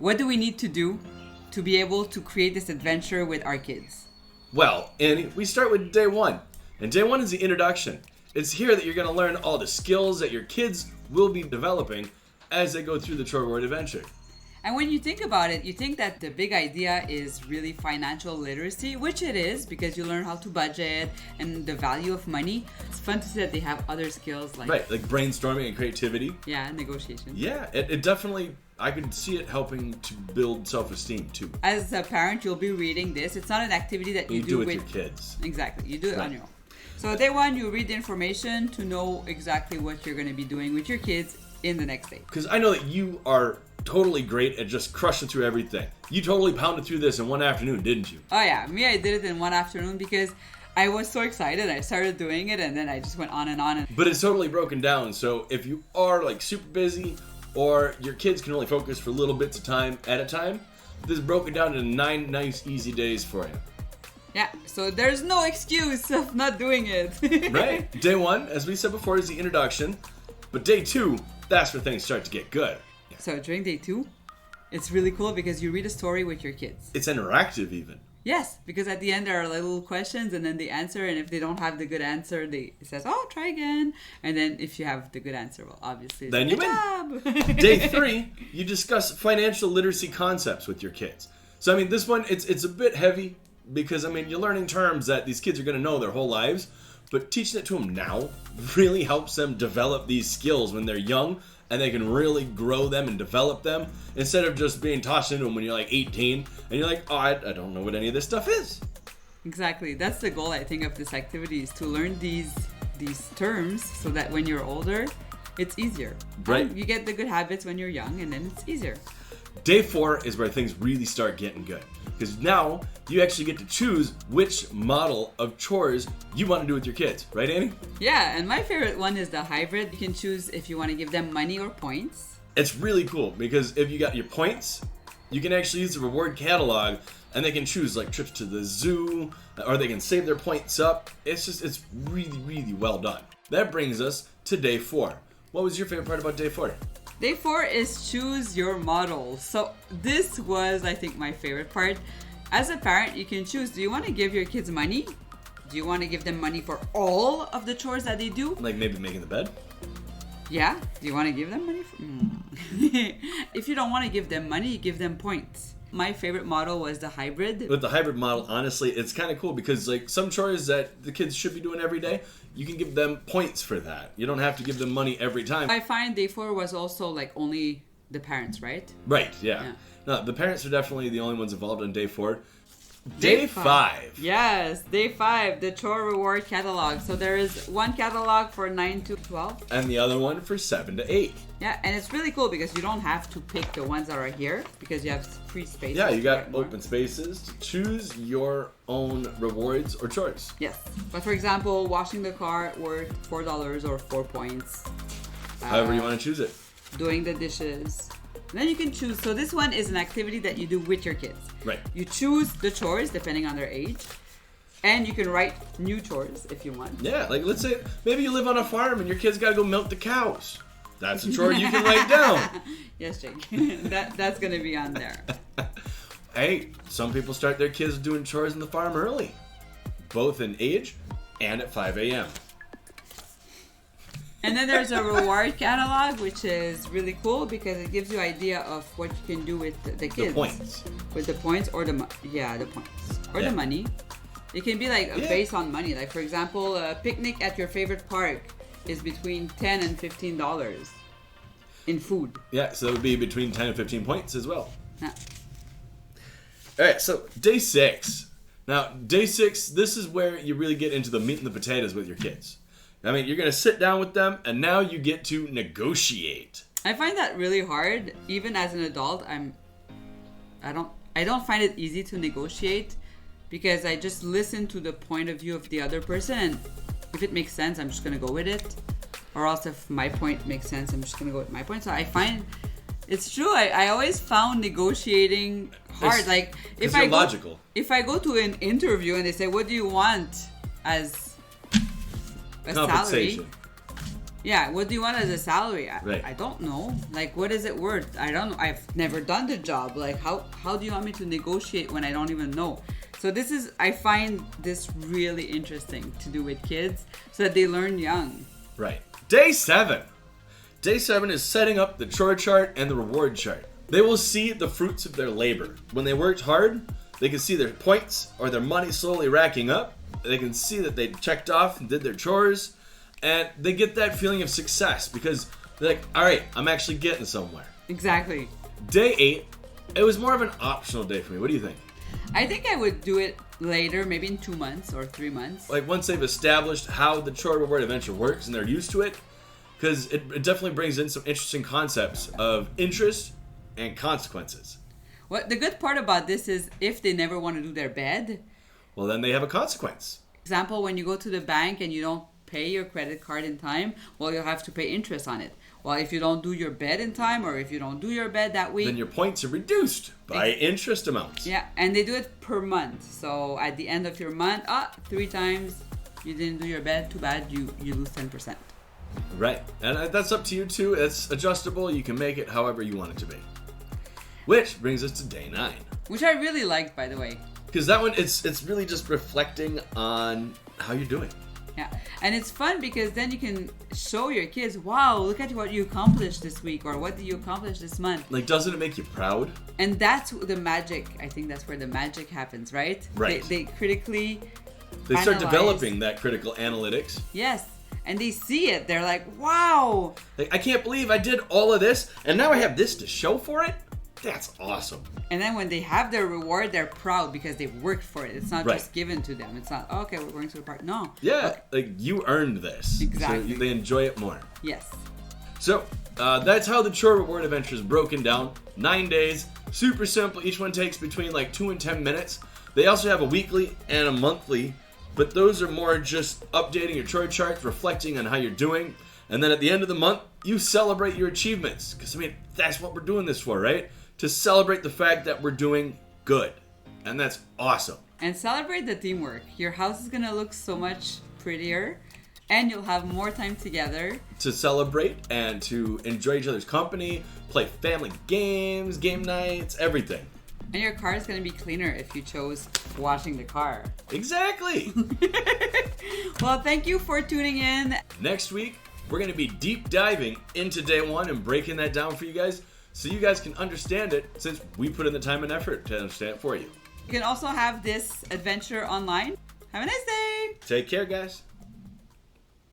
What do we need to do to be able to create this adventure with our kids? Well, Annie, we start with day one. And day one is the introduction. It's here that you're going to learn all the skills that your kids will be developing as they go through the Chore Rewards Adventure. And when you think about it, you think that the big idea is really financial literacy, which it is because you learn how to budget and the value of money. It's fun to see that they have other skills like brainstorming and creativity. Yeah, negotiation. Yeah, it definitely, I can see it helping to build self-esteem too. As a parent, you'll be reading this. It's not an activity that you do with your kids. Exactly, you do it on your own. So day one, you read the information to know exactly what you're going to be doing with your kids in the next day. Because I know that you are totally great at just crushing through everything. You totally pounded through this in one afternoon, didn't you? Oh yeah, I did it in one afternoon because I was so excited. I started doing it and then I just went on and on. But it's totally broken down. So if you are like super busy or your kids can only focus for little bits of time at a time, this is broken down into 9 nice easy days for you. Yeah, so there's no excuse of not doing it. Right? Day one, as we said before, is the introduction. But day two, that's where things start to get good. So during day two, it's really cool because you read a story with your kids. It's interactive even. Yes, because at the end there are little questions and then they answer, and if they don't have the good answer, it says, oh, try again. And then if you have the good answer, well, obviously, then you win. Day three, you discuss financial literacy concepts with your kids. So, I mean, this one, it's a bit heavy because, I mean, you're learning terms that these kids are going to know their whole lives, but teaching it to them now really helps them develop these skills when they're young, and they can really grow them and develop them instead of just being tossed into them when you're like 18 and you're like, oh, I don't know what any of this stuff is. Exactly. That's the goal, I think, of this activity is to learn these terms so that when you're older, it's easier. Right. You get the good habits when you're young and then it's easier. Day 4 is where things really start getting good. Because now you actually get to choose which model of chores you want to do with your kids. Right, Annie? Yeah, and my favorite one is the hybrid. You can choose if you want to give them money or points. It's really cool because if you got your points, you can actually use the reward catalog and they can choose like trips to the zoo or they can save their points up. It's really, really well done. That brings us to day 4. What was your favorite part about day 4? Day 4 is choose your model. So this was, I think, my favorite part. As a parent, you can choose, do you want to give your kids money? Do you want to give them money for all of the chores that they do? Like maybe making the bed? Yeah. Do you want to give them money? If you don't want to give them money, you give them points. My favorite model was the hybrid. With the hybrid model, honestly, it's kind of cool because like some chores that the kids should be doing every day, you can give them points for that. You don't have to give them money every time. I find day 4 was also like only the parents, right? Right, yeah. No, the parents are definitely the only ones involved in day 4. Day 5. Yes, day 5, the Chore Reward Catalog. So there is one catalog for 9 to 12. And the other one for 7 to 8. Yeah, and it's really cool because you don't have to pick the ones that are here because you have free spaces. Yeah, you got open spaces to choose your own rewards or chores. Yes, but for example, washing the car worth $4 or 4 points. However you want to choose it. Doing the dishes. And then you can choose. So this one is an activity that you do with your kids. Right. You choose the chores depending on their age. And you can write new chores if you want. Yeah, like let's say maybe you live on a farm and your kids got to go milk the cows. That's a chore you can write down. Yes, Jake. That's going to be on there. Hey, some people start their kids doing chores in the farm early. Both in age and at 5 a.m. And then there's a reward catalog, which is really cool because it gives you idea of what you can do with the kids. The points. With the points or the points. Or the money. It can be like based on money. Like for example, a picnic at your favorite park is between $10 and $15 in food. Yeah, so that would be between 10 and 15 points as well. Yeah. All right, so day 6. Now, day 6, this is where you really get into the meat and the potatoes with your kids. I mean, you're going to sit down with them, and now you get to negotiate. I find that really hard. Even as an adult, I don't find it easy to negotiate because I just listen to the point of view of the other person, and if it makes sense, I'm just going to go with it. Or else if my point makes sense, I'm just going to go with my point. So I find it's true. I always found negotiating hard. Like if I go to an interview and they say, "What do you want as a salary?" Yeah, what do you want as a salary? Right. I don't know. Like, what is it worth? I don't know. I've never done the job. Like, how do you want me to negotiate when I don't even know? So I find this really interesting to do with kids so that they learn young. Right. Day 7. Day 7 is setting up the chore chart and the reward chart. They will see the fruits of their labor. When they worked hard, they can see their points or their money slowly racking up. They can see that they checked off and did their chores. And they get that feeling of success because they're like, all right, I'm actually getting somewhere. Exactly. Day 8, it was more of an optional day for me. What do you think? I think I would do it later, maybe in 2 months or 3 months. Like once they've established how the Chore Reward Adventure works and they're used to it, because it definitely brings in some interesting concepts of interest and consequences. What the good part about this is if they never want to do their bed. Well, then they have a consequence. Example, when you go to the bank and you don't pay your credit card in time, well, you'll have to pay interest on it. Well, if you don't do your bed in time or if you don't do your bed that week, then your points are reduced by interest amounts. Yeah, and they do it per month. So at the end of your month, 3 times you didn't do your bed, too bad, you lose 10%. Right, and that's up to you too. It's adjustable. You can make it however you want it to be. Which brings us to day 9. Which I really liked, by the way. Because that one, it's really just reflecting on how you're doing. Yeah, and it's fun because then you can show your kids, wow, look at what you accomplished this week or what did you accomplish this month. Like, doesn't it make you proud? And that's the magic. I think that's where the magic happens, right? Right. They critically They start analyze. developing that critical analytics. Yes, and they see it. They're like, wow. Like, I can't believe I did all of this and now I have this to show for it? That's awesome. And then when they have their reward, they're proud because they've worked for it. It's not Right. just given to them. It's not, oh, okay, we're going to the park. No. Yeah, like you earned this. Exactly. So they enjoy it more. Yes. So that's how the Chore Reward Adventure is broken down. 9 days, super simple. Each one takes between like 2 and 10 minutes. They also have a weekly and a monthly, but those are more just updating your chore charts, reflecting on how you're doing. And then at the end of the month, you celebrate your achievements. Because, I mean, that's what we're doing this for, right? To celebrate the fact that we're doing good. And that's awesome. And celebrate the teamwork. Your house is going to look so much prettier and you'll have more time together. To celebrate and to enjoy each other's company, play family games, game nights, everything. And your car is going to be cleaner if you chose washing the car. Exactly. Well, thank you for tuning in. Next week, we're going to be deep diving into day 1 and breaking that down for you guys so you guys can understand it since we put in the time and effort to understand it for you. You can also have this adventure online. Have a nice day. Take care, guys.